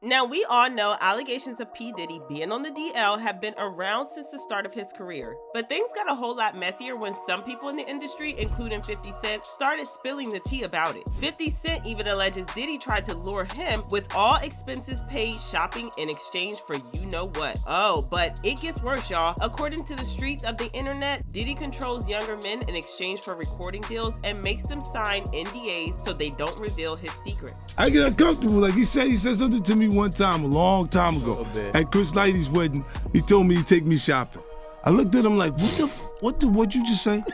Now, we all know allegations of P Diddy being on the DL have been around since the start of his career. But things got a whole lot messier when some people in the industry, including 50 Cent, started spilling the tea about it. 50 Cent even alleges Diddy tried to lure him with all expenses paid shopping in exchange for you-know-what. Oh, but it gets worse, y'all. According to the streets of the internet, Diddy controls younger men in exchange for recording deals and makes them sign NDAs so they don't reveal his secrets. I get uncomfortable. Like he said something to me one time, a long time ago, at Chris Lighty's wedding. He told me he'd take me shopping. I looked at him like, what'd you just say?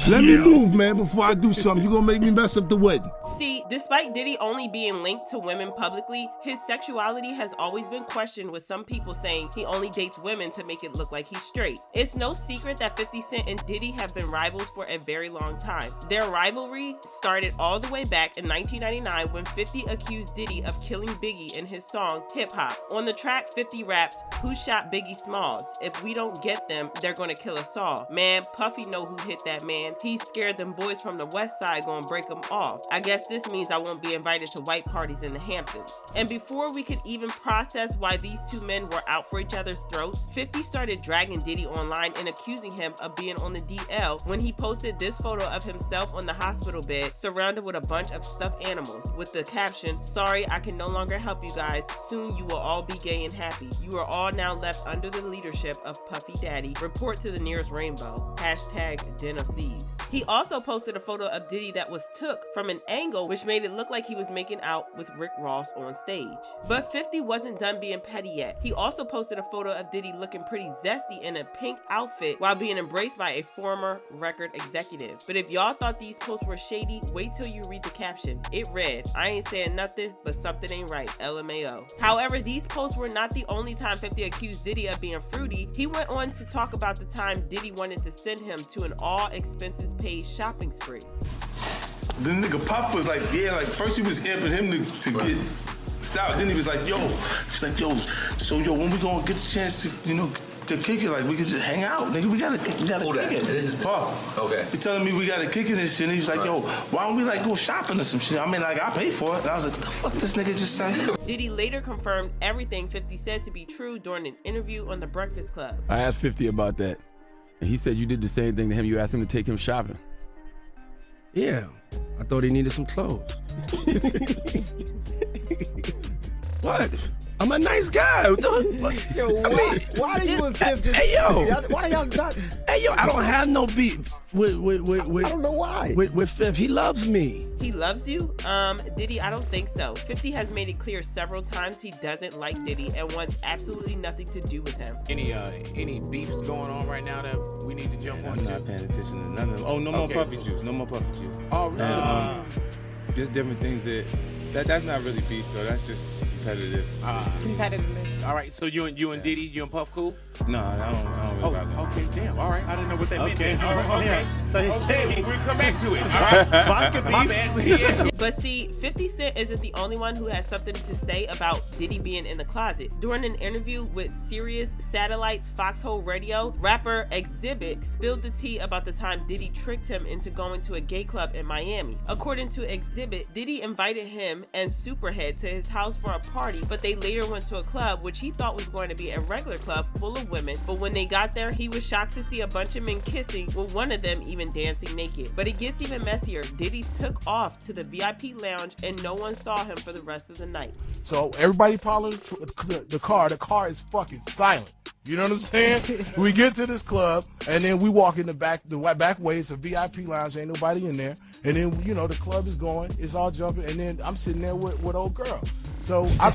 Let me move, man, before I do something. You're gonna make me mess up the wedding. See, despite Diddy only being linked to women publicly, his sexuality has always been questioned, with some people saying he only dates women to make it look like he's straight. It's no secret that 50 Cent and Diddy have been rivals for a very long time. Their rivalry started all the way back in 1999 when 50 accused Diddy of killing Biggie in his song Hip Hop. On the track, 50 raps, "Who shot Biggie Smalls? If we don't get them, they're gonna kill us all. Man, Puffy know who hit that man. He scared them boys from the west side, gonna break them off. I guess this means I won't be invited to white parties in the Hamptons." And before we could even process why these two men were out for each other's throats, 50 started dragging Diddy online and accusing him of being on the DL when he posted this photo of himself on the hospital bed surrounded with a bunch of stuffed animals with the caption, "Sorry, I can no longer help you guys. Soon you will all be gay and happy. You are all now left under the leadership of Puffy Daddy. Report to the nearest rainbow. Hashtag Den of Thieves." He also posted a photo of Diddy that was took from an angle which made it look like he was making out with Rick Ross on stage. But 50 wasn't done being petty yet. He also posted a photo of Diddy looking pretty zesty in a pink outfit while being embraced by a former record executive. But if y'all thought these posts were shady, wait till you read the caption. It read, "I ain't saying nothing, but something ain't right, LMAO." However, these posts were not the only time 50 accused Diddy of being fruity. He went on to talk about the time Diddy wanted to send him to an all expenses paid shopping spree. The nigga Puff was like, yeah, like first he was amping him to get stopped. Then he was like, so when we gonna get the chance to, to kick it, like we could just hang out, nigga. We gotta kick it. This is Puff. Okay. He telling me we gotta kick it and shit. And he was like, why don't we like go shopping or some shit? I mean, like I pay for it. And I was like, what the fuck this nigga just say? Diddy later confirmed everything 50 said to be true during an interview on The Breakfast Club. I asked 50 about that, and he said you did the same thing to him. You asked him to take him shopping. Yeah, I thought he needed some clothes. What? I'm a nice guy. Yo, why are you and Fifth just... Hey, yo. Why y'all not... Hey, yo, I don't have no beef with I don't know why. With Fifth. He loves me. He loves you? Diddy, I don't think so. 50 has made it clear several times he doesn't like Diddy and wants absolutely nothing to do with him. Any beefs going on right now that we need to jump on? I'm not paying attention to none of them. Oh, no more puppy juice. No more puppy juice. Oh, really? There's different things that's not really beef though. That's just competitive. Competitiveness. All right. So you and Diddy, you and Puff cool? No, I don't really rock with Okay, damn. All right. I didn't know what that meant. Okay. All right. Okay. Okay. We'll come back to it. All right. Vodka beef. My bad. Yeah. But see, 50 Cent isn't the only one who has something to say about Diddy being in the closet. During an interview with Sirius Satellite's Foxhole Radio, rapper Exhibit spilled the tea about the time Diddy tricked him into going to a gay club in Miami. According to Exhibit, Diddy invited him and Superhead to his house for a party, but they later went to a club which he thought was going to be a regular club full of women. But when they got there, he was shocked to see a bunch of men kissing, with one of them even dancing naked. But it gets even messier. Diddy took off to the VIP lounge and no one saw him for the rest of the night. So everybody followed the car. The car is fucking silent. You know what I'm saying? We get to this club and then we walk in the back way. It's a VIP lounge. Ain't nobody in there. And then the club is going. It's all jumping. And then I'm sitting there with old girl. So then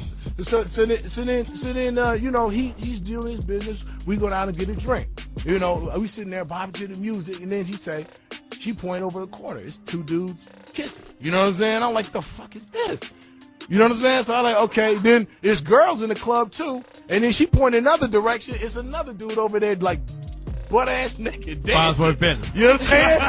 he's doing his business. We go down and get a drink. We sitting there bobbing to the music, and then she point over the corner. It's two dudes kissing. You know what I'm saying? I'm like, the fuck is this? You know what I'm saying? So I'm like, okay. Then there's girls in the club too, and then she point another direction. It's another dude over there like butt ass naked dancing. You know what I'm saying?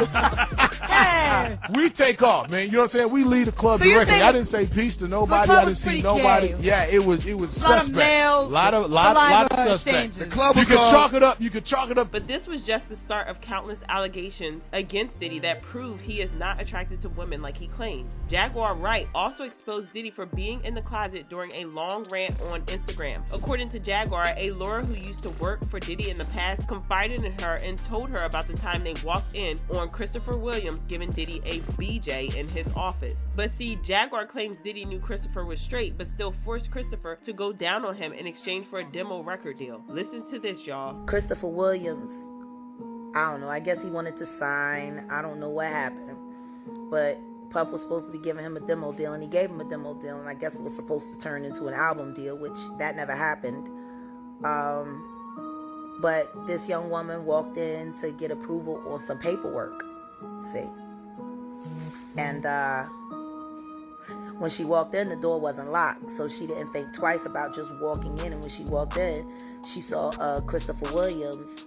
We take off, man. You know what I'm saying? We leave the club So you're directly. saying I didn't say peace to nobody. club I didn't was see pretty nobody. gay. Yeah, it was suspect. male lot of saliva suspect. exchanges. Club You was could called. chalk it up. You could chalk it up. But this was just the start of countless allegations against Diddy that prove he is not attracted to women like he claims. Jaguar Wright also exposed Diddy for being in the closet during a long rant on Instagram. According to Jaguar, a lawyer who used to work for Diddy in the past confided in her and told her about the time they walked in on Christopher Williams giving Diddy a BJ in his office. But see, Jaguar claims Diddy knew Christopher was straight, but still forced Christopher to go down on him in exchange for a demo record deal. Listen to this, y'all. Christopher Williams, I don't know, I guess he wanted to sign. I don't know what happened. But Puff was supposed to be giving him a demo deal, and he gave him a demo deal, and I guess it was supposed to turn into an album deal, which that never happened. But this young woman walked in to get approval on some paperwork, see. And when she walked in, the door wasn't locked, so she didn't think twice about just walking in. And when she walked in, she saw Christopher Williams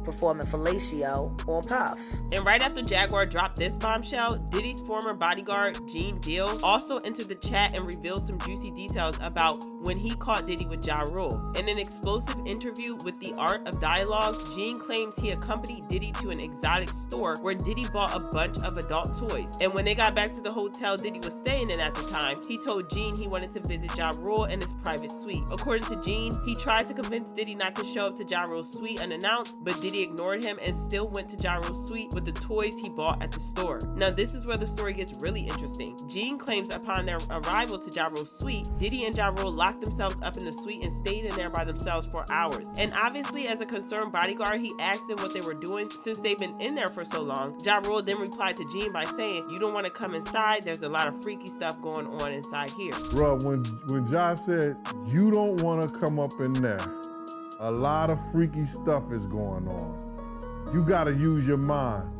performing fellatio on Puff. And right after Jaguar dropped this bombshell, Diddy's former bodyguard, Gene Deal, also entered the chat and revealed some juicy details about when he caught Diddy with Ja Rule. In an explosive interview with The Art of Dialogue, Gene claims he accompanied Diddy to an exotic store where Diddy bought a bunch of adult toys. And when they got back to the hotel Diddy was staying in at the time, he told Gene he wanted to visit Ja Rule in his private suite. According to Gene, he tried to convince Diddy not to show up to Ja Rule's suite unannounced, but Diddy ignored him and still went to Ja Rule's suite with the toys he bought at the store. Now this is where the story gets really interesting. Gene claims upon their arrival to Ja Rule's suite, Diddy and Ja Rule locked themselves up in the suite and stayed in there by themselves for hours. And obviously, as a concerned bodyguard, he asked them what they were doing since they've been in there for so long. Ja Rule then replied to Gene by saying, "You don't want to come inside, there's a lot of freaky stuff going on inside here." Bruh, when Ja said, "You don't want to come up in there, a lot of freaky stuff is going on. You gotta use your mind."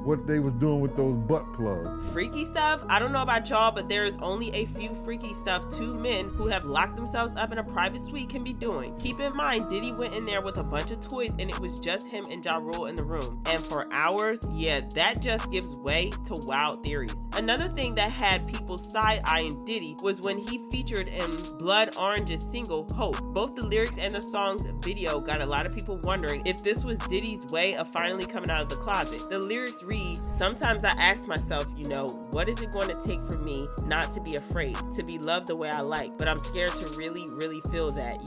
What they was doing with those butt plugs. Freaky stuff? I don't know about y'all, but there is only a few freaky stuff two men who have locked themselves up in a private suite can be doing. Keep in mind, Diddy went in there with a bunch of toys and it was just him and Ja Rule in the room. And for hours, yeah, that just gives way to wild theories. Another thing that had people side-eyeing Diddy was when he featured in Blood Orange's single, Hope. Both the lyrics and the song's video got a lot of people wondering if this was Diddy's way of finally coming out of the closet. The lyrics read, "Sometimes I ask myself, what is it going to take for me not to be afraid, to be loved the way I like, but I'm scared to really, really feel that,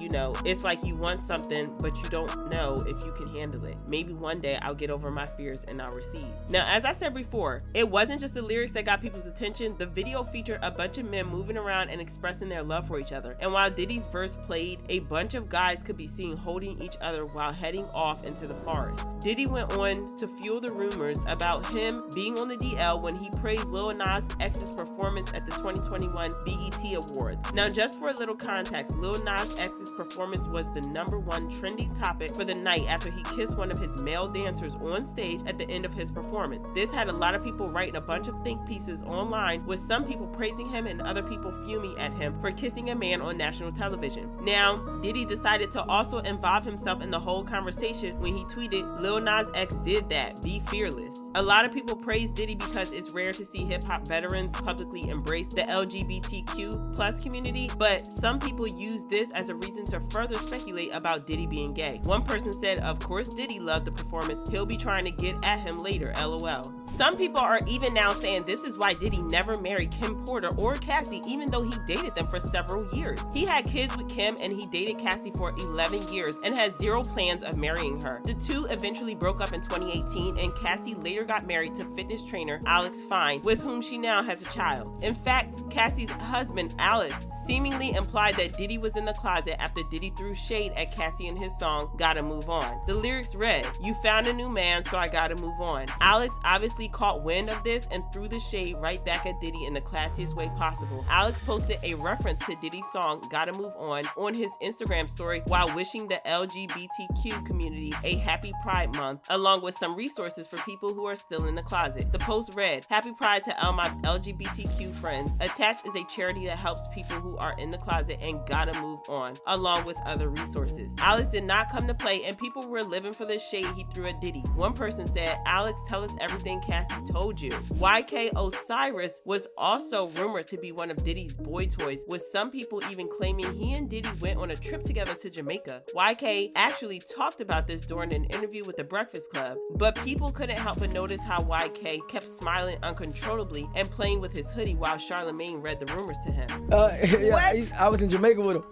it's like you want something, but you don't know if you can handle it. Maybe one day I'll get over my fears and I'll receive." Now, as I said before, it wasn't just the lyrics that got people's attention. The video featured a bunch of men moving around and expressing their love for each other. And while Diddy's verse played, a bunch of guys could be seen holding each other while heading off into the forest. Diddy went on to fuel the rumors about him being on the DL when he praised Lil Nas X's performance at the 2021 BET Awards. Now, just for a little context, Lil Nas X's performance was the #1 trending topic for the night after he kissed one of his male dancers on stage at the end of his performance. This had a lot of people writing a bunch of think pieces online, with some people praising him and other people fuming at him for kissing a man on national television. Now, Diddy decided to also involve himself in the whole conversation when he tweeted, "Lil Nas X did that, be fearless." A lot of people praise Diddy because it's rare to see hip-hop veterans publicly embrace the LGBTQ+ community, but some people use this as a reason to further speculate about Diddy being gay. One person said, "Of course Diddy loved the performance, he'll be trying to get at him later, LOL." Some people are even now saying this is why Diddy never married Kim Porter or Cassie, even though he dated them for several years. He had kids with Kim and he dated Cassie for 11 years and had zero plans of marrying her. The two eventually broke up in 2018 and Cassie later got married to fitness trainer Alex Fine, with whom she now has a child. In fact, Cassie's husband, Alex, seemingly implied that Diddy was in the closet after Diddy threw shade at Cassie in his song, Gotta Move On. The lyrics read, "You found a new man, so I gotta move on." Alex obviously caught wind of this and threw the shade right back at Diddy in the classiest way possible. Alex posted a reference to Diddy's song, Gotta Move on his Instagram story while wishing the LGBTQ community a happy Pride Month, along with some resources for people who are still in the closet. The post read, "Happy Pride to all my LGBTQ friends. Attached is a charity that helps people who are in the closet and gotta move on, along with other resources." Alex did not come to play, and people were living for the shade he threw at Diddy. One person said, "Alex, tell us everything Cassie told you." YK Osiris was also rumored to be one of Diddy's boy toys, with some people even claiming he and Diddy went on a trip together to Jamaica. YK actually talked about this during an interview with The Breakfast Club, but people couldn't help but notice how YK kept smiling uncontrollably and playing with his hoodie while Charlemagne read the rumors to him. I was in Jamaica with him.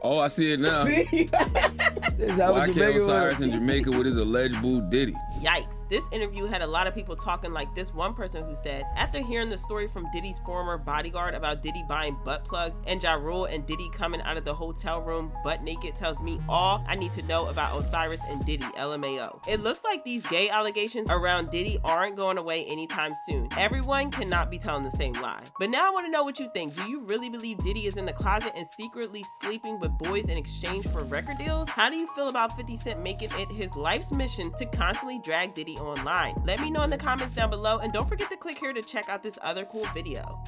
Oh, I see it now. See? I was in Jamaica Osiris with in him. Jamaica with his alleged boo Diddy. Yikes. This interview had a lot of people talking like this one person who said, after hearing the story from Diddy's former bodyguard about Diddy buying butt plugs and Ja Rule and Diddy coming out of the hotel room butt naked tells me all I need to know about Osiris and Diddy, LMAO. It looks like these gay allegations around Diddy aren't going away anytime soon. Everyone cannot be telling the same lie. But now I want to know what you think. Do you really believe Diddy is in the closet and secretly sleeping with boys in exchange for record deals? How do you feel about 50 Cent making it his life's mission to constantly drag Diddy online? Let me know in the comments down below, and don't forget to click here to check out this other cool video.